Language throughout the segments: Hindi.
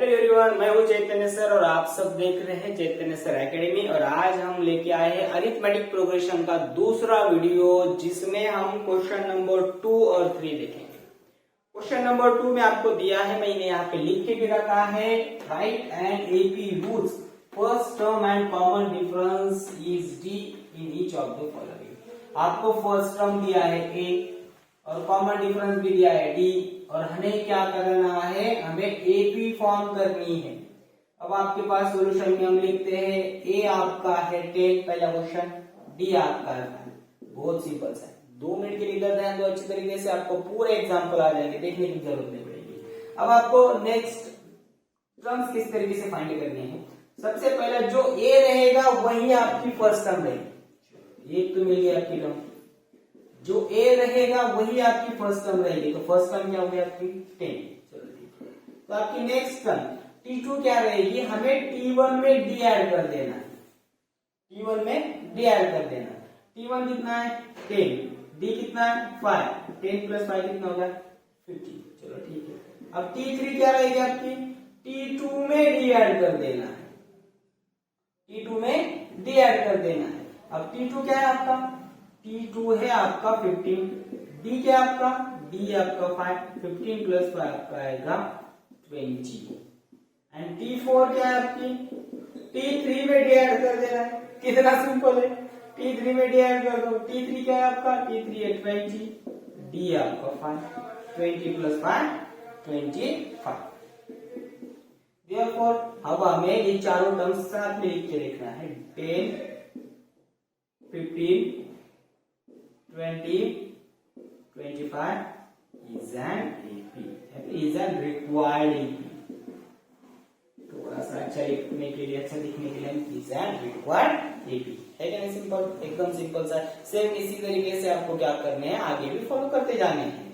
हेलो एवरीवन, मैं हूँ चैतन्य सर और आप सब देख रहे हैं चैतन्य सर एकेडमी। और आज हम लेके आए हैं अरिथमेटिक प्रोग्रेशन का दूसरा वीडियो, जिसमें हम क्वेश्चन नंबर 2 और 3 देखेंगे। क्वेश्चन नंबर 2 में आपको दिया है, मैंने यहाँ पे लिख के भी रखा है, right and AP roots first term and common difference is d in each of the following. आपको फर्स्ट टर्म दिया है ए और कॉमन डिफरेंस भी दिया है डी, और हमें क्या करना है, हमें एपी फॉर्म करनी है। अब आपके पास सॉल्यूशन में हम लिखते हैं, ए आपका है 10 पहला क्वेश्चन, डी आपका है 5। बहुत सिंपल सा है, 2 मिनट के लिए करते हैं तो अच्छी तरीके से आपको पूरे एग्जाम्पल आ जाएंगे, देखने की जरूरत नहीं पड़ेगी। अब आपको नेक्स्ट टर्म्स किस तरीके से फाइंड करनी है। सबसे पहले जो ए रहेगा वही आपकी फर्स्ट टर्म रहेगी। एक तो मिल गई आपकी टर्म, जो ए रहेगा वही आपकी फर्स्ट टर्म रहेगी, तो फर्स्ट टर्म क्या हो गई आपकी 10। चलो ठीक है, तो आपकी नेक्स्ट टर्म T2 क्या रहेगी, हमें T1 में डी ऐड कर देना है। T1 में डी ऐड कर देना। T1 कितना है 10, डी कितना है 5, 10 प्लस 5 कितना होगा 15। चलो ठीक है, अब T3 क्या रहेगी आपकी, T2 में डी ऐड कर देना है, T2 में डी ऐड कर देना है। अब T2 क्या है आपका, T2 है आपका 15, D क्या आपका, D आपका 5, 15 प्लस 5 आपका आएगा 20, एंड T4 क्या है आपकी, T3 में D ऐड कर देना है। कितना सिंपल है, T3 में D ऐड कर दो, T3 क्या है आपका, T3 है 20, D आपका 5, 20 प्लस 5 25। Therefore अब हमें ये चारों टर्म्स साथ में लिख के देखना है, 10, 15, 20, 25 is an AP, is an required AP। थोड़ा सा अच्छा लिखने के लिए, अच्छा दिखने के लिए is an required AP है क्या नहीं। सिंपल, एकदम सिंपल सा। सेम इसी तरीके से आपको क्या करने हैं, आगे भी फॉलो करते जाने हैं।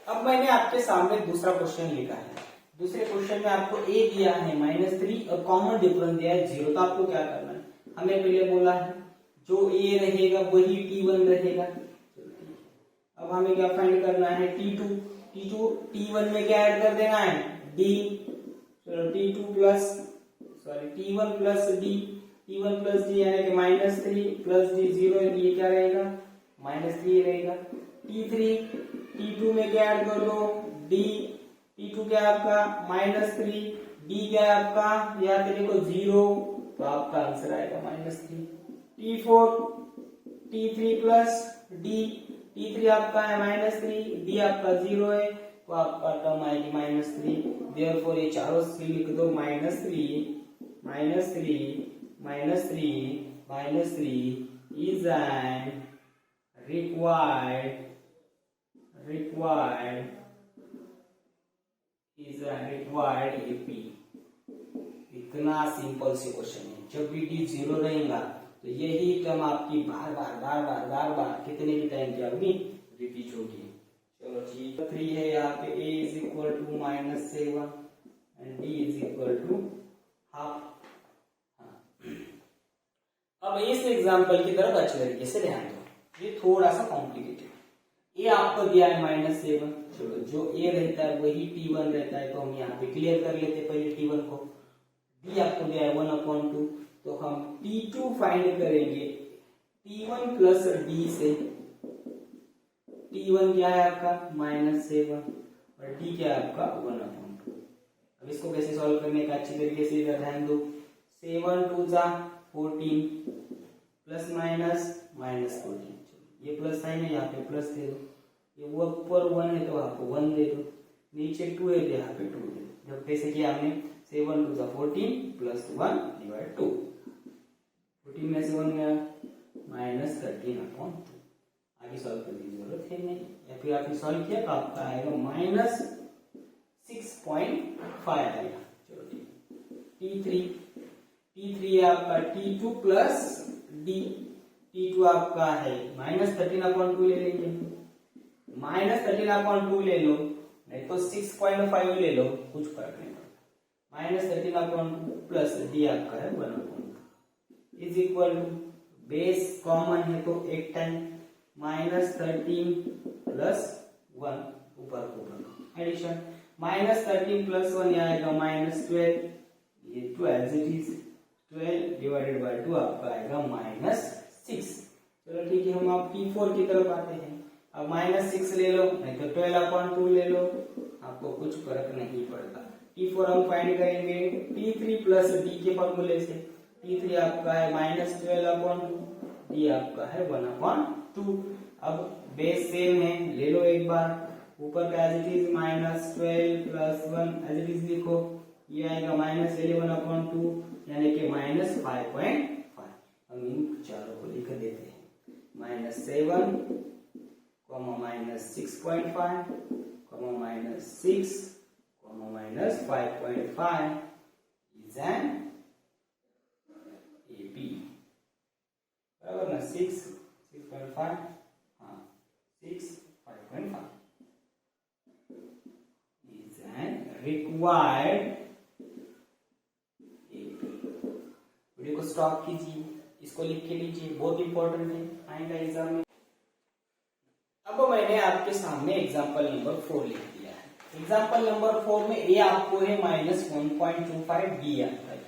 अब मैंने आपके सामने दूसरा क्वेश्चन लिखा है। दूसरे क्वेश्चन में आपको ए दिया है -3 और कॉमन डिफरेंस दिया है 0। तो आपको क्या करना है, हमें पहले बोला है जो ए रहेगा वही T1 रहेगा। अब हमें क्या फाइंड करना है, T2 T1 में क्या ऐड कर देना है, D। चलो T1 plus D, T1 plus D यानी कि -3 प्लस D 0, ये क्या रहेगा -3 रहेगा। T2 में क्या ऐड कर दो, D। T2 क्या आपका -3, D क्या आपका, यहाँ पे देखो 0, तो आपका आंसर आएगा -3। T3 प्लस D, T3 आपका है -3, D आपका 0 है, तो आपका टर्म आएगी -3। Therefore ये चारों से लिख दो, -3 is an required AP। इतना सिंपल से क्वेश्चन है। जब भी D 0 रहेगा तो यही टर्म आपकी बार बार कितने भी टाइम की आपकी रिपीट होगी। चलो ठीक है, 3 है यहाँ पे, A is equal to -7 and D is equal to half. अब इस एग्जांपल की तरफ अच्छे तरीके से ध्यान दो, ये थोड़ा सा कॉम्प्लिकेटेड। ए आपको दिया है -7, चलो जो ए रहता है वही T1 रहता है, तो हम यहाँ पे क्लियर कर लेते पहले T1 को। D आपको दिया है 1/2, तो हम T2 फाइंड करेंगे T1 प्लस D से। T1 क्या है आपका -7 और D क्या है आपका 1/2। अब इसको कैसे सॉल्व करने का अच्छी तरीके से ध्यान दो। 7 2 जा 14 प्लस -14, ये प्लस साइन है, यहाँ पे प्लस दे दो। ये वो ऊपर 1 है तो आपको 1 दे दो, नीचे 2 है तो यहाँ पे 2 दे दो। जब कैसे किया हमने, 7 2 जा 14 प्लस 1 डिवाइड 2, 14 में से 1 गया -13/2। आगे सॉल्व करने की जरूरत है नहीं, या फिर आपने सॉल्व किया तो आपका आएगा -6.5 आएगा। चलो ठीक, T3 आपका T2 प्लस D। T2 आपका है -13/2 ले लेंगे, -13/2 ले लो, नहीं तो 6.5 ले लो, कुछ फर्क नहीं पड़ता। -13/2 प्लस D आपका है 1/2 is equal to, base common है तो एक टाइम -13 प्लस 1 ऊपर एडिशन, -13 + 1 आएगा -12, ये 12 इट इज 12 डिवाइडेड बाय 2 आपका आएगा -6। चलो ठीक है, हम आप T4 की तरफ आते हैं। अब -6 ले लो, नहीं तो 12/2 ले लो, आपको कुछ फर्क नहीं पड़ता। T4 हम फाइंड करेंगे T3 + D के फॉर्मूले से। T3 आपका है -12/2, D आपका है 1/2। अब बेस सेम है, ले लो एक बार, ऊपर का as it is -12 + 1 as it is लिखो, ये आएगा -11/2 यानी कि -5.5। हम इन चारों को लिख देते हैं, -7, -6.5, -6, -5.5 is an AP, बराबर ना, 6, 6.5, हाँ 6, 5.5 is an required AP। Video को स्टॉप कीजिए, इसको लिख के लीजिए, बहुत इंपॉर्टेंट है आएगा एग्जाम में। अब मैंने आपके सामने एग्जांपल नंबर 4 लिख दिया है। एग्जांपल नंबर 4 में ए आपको है -1.25, बी आता है,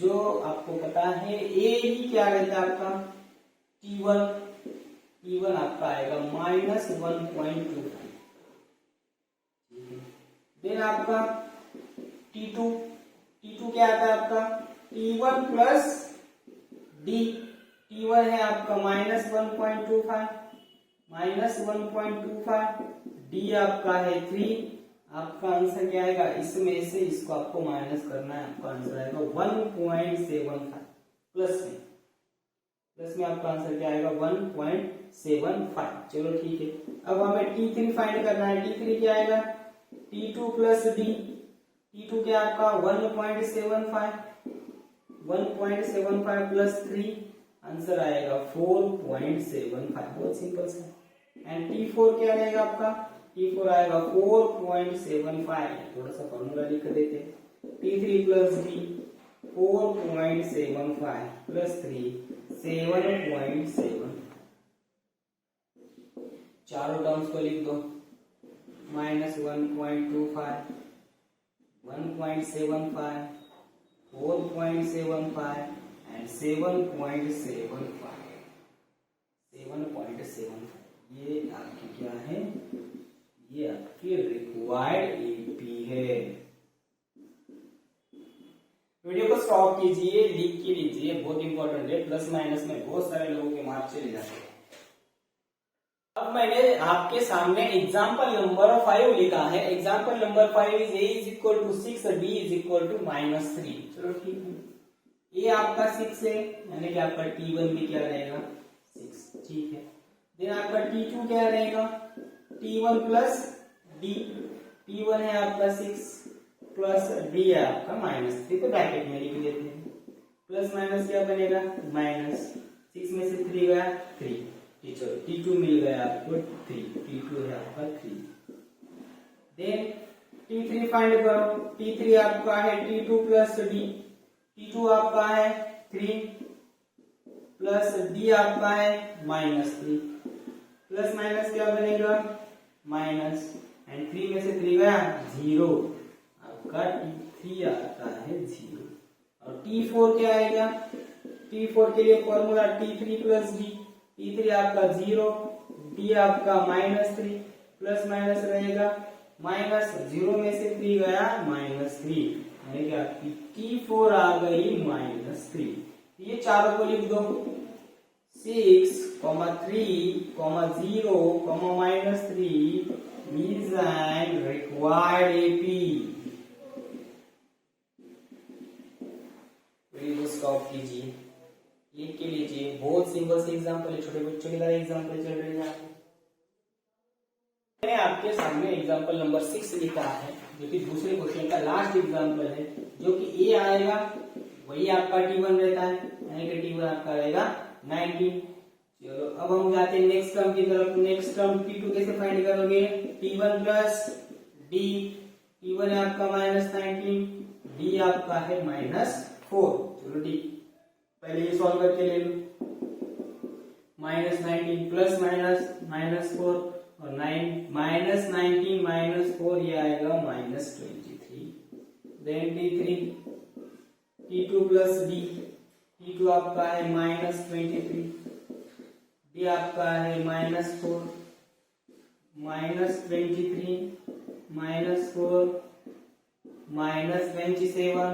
जो आपको पता है ए ही क्या रहता है आपका T1 आपका आएगा -1.25। देन आपका T2 क्या आता है आपका T1 + D। T1 है आपका -1.25, D आपका है 3। आपका आंसर क्या आएगा, इसमें से इसको आपको माइनस करना है, आपका आंसर आएगा 1.75। प्लस में आपका आंसर क्या आएगा 1.75। चलो ठीक है, अब हमें T3 फाइंड करना है। T3 क्या आएगा T2 + D। T2 क्या आपका 1.75 + 3, आंसर आएगा 4.75, बहुत सिंपल सा। एंड T4 क्या रहेगा आपका, T4 आएगा 4.75, थोड़ा सा फॉर्मूला लिख देते हैं। T3 + D 4.75 + 3 7.7, चारों टर्म्स को लिख दो, -1.25, 1.75, 4.75 एंड 7.75। ये आपकी क्या है, ये आपकी रिक्वायर्ड एपी है। वीडियो को स्टॉप कीजिए, लिख के लीजिए, बहुत इंपॉर्टेंट है, प्लस माइनस में बहुत सारे लोगों के मार्क्स चले जाते हैं। अब मैंने आपके सामने एग्जाम्पल नंबर 5 लिखा है। Example number 5 is A = 6, B = -3। चलो ठीक है, ये आपका 6 है, यानी कि आपका T1 भी क्या रहेगा 6, ठीक है। देन आपका T2 क्या रहेगा T1 + D। T1 है आपका 6 प्लस D है आपका -3, तो ब्रैकेट में लिख देते हैं। प्लस माइनस क्या बनेगा, -6 में से 3 गया 3, चलो T2 मिल गया आपको 3, T2 है आपका 3। देन T3 फाइंड करो। T3 आपका है T2 + D। T2 आपका है 3 प्लस D आपका है -3, प्लस माइनस क्या बनेगा माइनस, एंड 3 में से 3 गया 0, आपका T3 आता है 0। और T4 क्या आएगा, T4 के लिए फॉर्मूला T3 + D। T3 आपका 0, D आपका -3, प्लस माइनस रहेगा -0 में से 3 गया -3, यानी कि आपकी T4 आ गई -3। ये चारों को लिख दो, 6, 3, 0, -3 is an required AP। Video stop कीजिए, लिख के लीजिए, बहुत सिंपल से एग्जांपल है, छोटे बच्चों के लिए एग्जांपल चल रहे हैं। मैंने आपके सामने एग्जांपल नंबर 6 लिखा है, जो कि दूसरे क्वेश्चन का लास्ट एग्जांपल है, जो कि ए आएगा वही आपका T1 रहता है, यानी कि T1 आपका रहेगा 19। चलो अब हम जाते हैं नेक्स्ट टर्म की तरफ। नेक्स्ट टर्म T2 कैसे फाइंड करोगे, T1 + D। T1 है आपका -19, D आपका है -4। चलो ठीक, पहले ये सॉल्व करके ले लो। -19 प्लस -4 और माइनस 19 माइनस 4 ये आएगा minus 23। Then t3 t2 plus d, t2 आपका है माइनस 23, d आपका है minus 4, minus 23 minus 4 minus 27।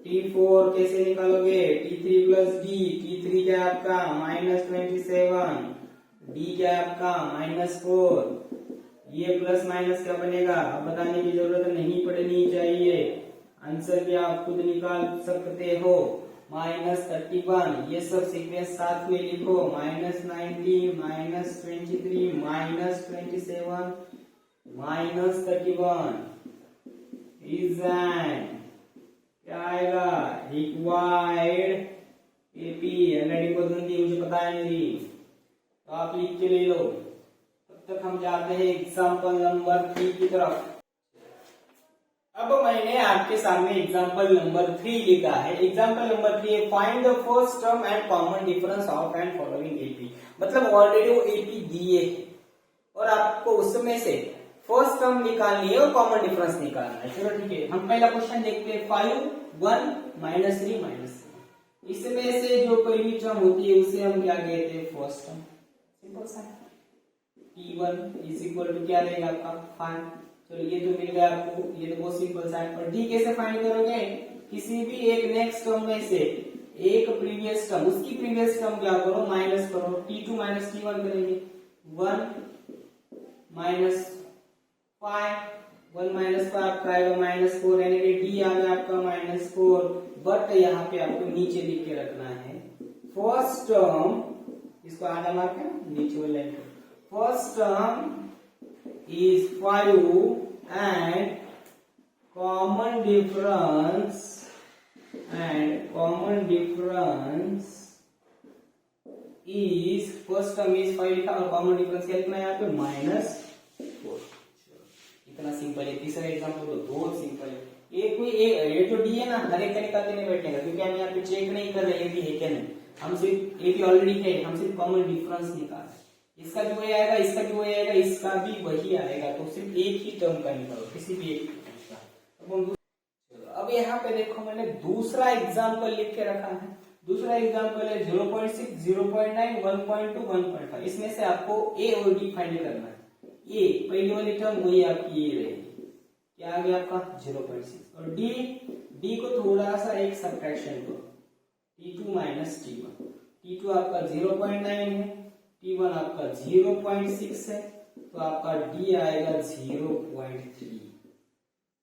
t4 कैसे निकालोगे, t3 प्लस d, t3 क्या है आपका माइनस 27, d क्या है आपका माइनस 4। ये प्लस माइनस क्या बनेगा, अब बताने की जरूरत नहीं पड़नी चाहिए, आंसर भी आप खुद निकाल सकते हो। माइनस 31, ये सब सीक्वेंस साथ में लिखो, minus 19 minus 23 minus 27 minus 31 is an क्या आएगा रिक्वायर्ड एपी। हैंडराइटिंग बदल दी, मुझे पता है मेरी, तो आप लिख के ले लो। तब तक हम जाते हैं एग्जांपल नंबर 3 की तरफ। अब मैंने आपके सामने एग्जांपल नंबर 3 लिखा है। एग्जांपल नंबर 3 है find the first term and common difference of and following AP. मतलब ऑलरेडी वो एपी दिए है और आपको उसमें से फर्स्ट टर्म निकालनी है और कॉमन डिफरेंस निकालना है। चलो ठीक है, हम पहला क्वेश्चन देखते हैं। 5 1 माइनस 3 माइनस 3, इसमें से जो पहली टर्म होती है उसे हम क्या कहते हैं फर्स्ट टर्म। सिंपल सा, t1 इज इक्वल टू क्या रहेगा आपका 5। चलो ये तो मिल गया आपको, ये तो बहुत सिंपल सा है। और d कैसे फाइंड करोगे, किसी भी एक नेक्स्ट टर्म में से एक प्रीवियस टर्म, उसकी प्रीवियस टर्म क्या करो माइनस करो, t2 माइनस t1 करेंगे, 1 माइनस 5 1 माइनस 5 आपका आएगा माइनस 4, यानी कि d आ गया आपका माइनस 4। बट यहाँ पे आपको नीचे लिख के रखना है फर्स्ट टर्म, इसको आधा मार्क है नीचे वाले line, first term is 5 and common difference is first term is 5 लिखा और कॉमन डिफरेंस क्या लिखना है यहाँ पे माइनस 4। इतना सिंपल है। तीसरा एग्जांपल तो बहुत सिंपल है। ये जो डी है ना, हर एक का निकालते नहीं बैठेगा क्योंकि हम यहाँ पे चेक नहीं कर रहे ये है क्या नहीं, हम सिर्फ ये भी ऑलरेडी है, हम सिर्फ कॉमन डिफरेंस निकाल रहे हैं। इसका भी वही आएगा, इसका भी वही आएगा, इसका भी वही आएगा, तो सिर्फ एक ही टर्म का निकालो, किसी भी एक टर्म का। अब यहाँ पे देखो मैंने दूसरा एग्जांपल लिख के रखा है। दूसरा एग्जांपल है 0.6 0.9 1.2 1.5। इसमें से आपको ए और डी फाइंड करना है। ए पहली वाली टर्म वही आपकी ये रहेगी, क्या आ गया आपका 0.6, और डी को थोड़ा सा एक सब्ट्रैक्शन करो, t2 माइनस t1। t2 आपका 0.9 है, t1 आपका 0.6 है, तो आपका d आएगा 0.3,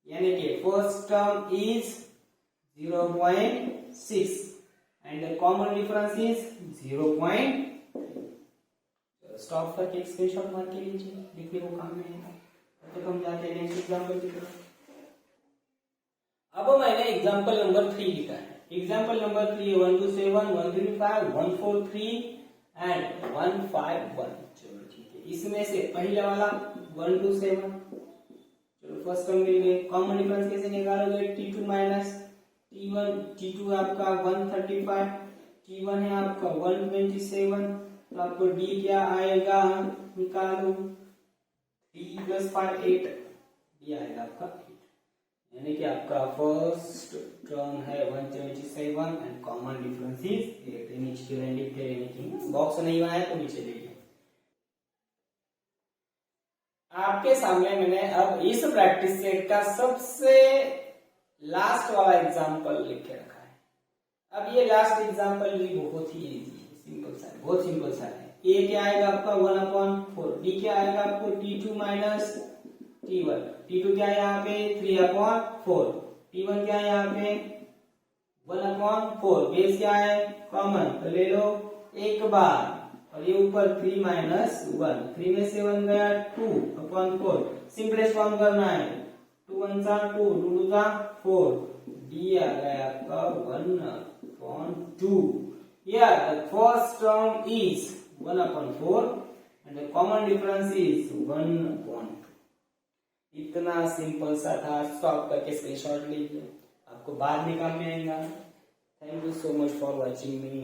यानी कि first term is 0.6 and the common difference is 0.3। Stop करके एक स्क्रीनशॉट मार के लीजिए, लिखने को काम में आएगा। तो हम जाते हैं नेक्स्ट एग्जांपल की तरफ। अब मैंने एग्जांपल नंबर 3 लिखा है। Example number 3 1 2 7 1 3 5 1 4 3 and 1 5 1। चलो ठीक है, इसमें से पहला वाला 1 2 7, चलो फर्स्ट टर्म मिल गए। कॉमन डिफरेंस कैसे निकालोगे, t2 माइनस t1, t2 आपका 135, t1 है आपका 127, तो आपको d क्या आएगा निकालो, 3 प्लस 5 8, d आएगा आपका 8, यानी कि आपका फर्स्ट टर्म है 127 एंड कॉमन डिफरेंस इज 8। नीचे की लाइन लिख के रहने की, बॉक्स नहीं बनाया तो नीचे लिखिए। आपके सामने मैंने अब इस प्रैक्टिस सेट का सबसे लास्ट वाला एग्जांपल लिख के रखा है। अब ये लास्ट एग्जांपल भी बहुत ही इजी है, सिंपल सा है, बहुत सिंपल सा है। ए क्या आएगा आपका 1/4, डी क्या आएगा आपको t2 माइनस t1, t2 क्या है यहाँ पे 3/4, t1 क्या है यहाँ पे 1/4, बेस क्या है कॉमन, तो ले लो एक बार, और ये ऊपर 3 माइनस 1, 3 में से 1 गया 2/4, सिंपलेस्ट फॉर्म करना है, 2 1 सा 2, 2 2 सा 4, डी आ गया आपका 1/2। Here the first term is 1/4 and the common difference is 1/2। इतना सिंपल सा था, स्टॉप करके स्क्रीनशॉट लीजिए, आपको बाद में काम में आएगा। Thank you so much for watching me.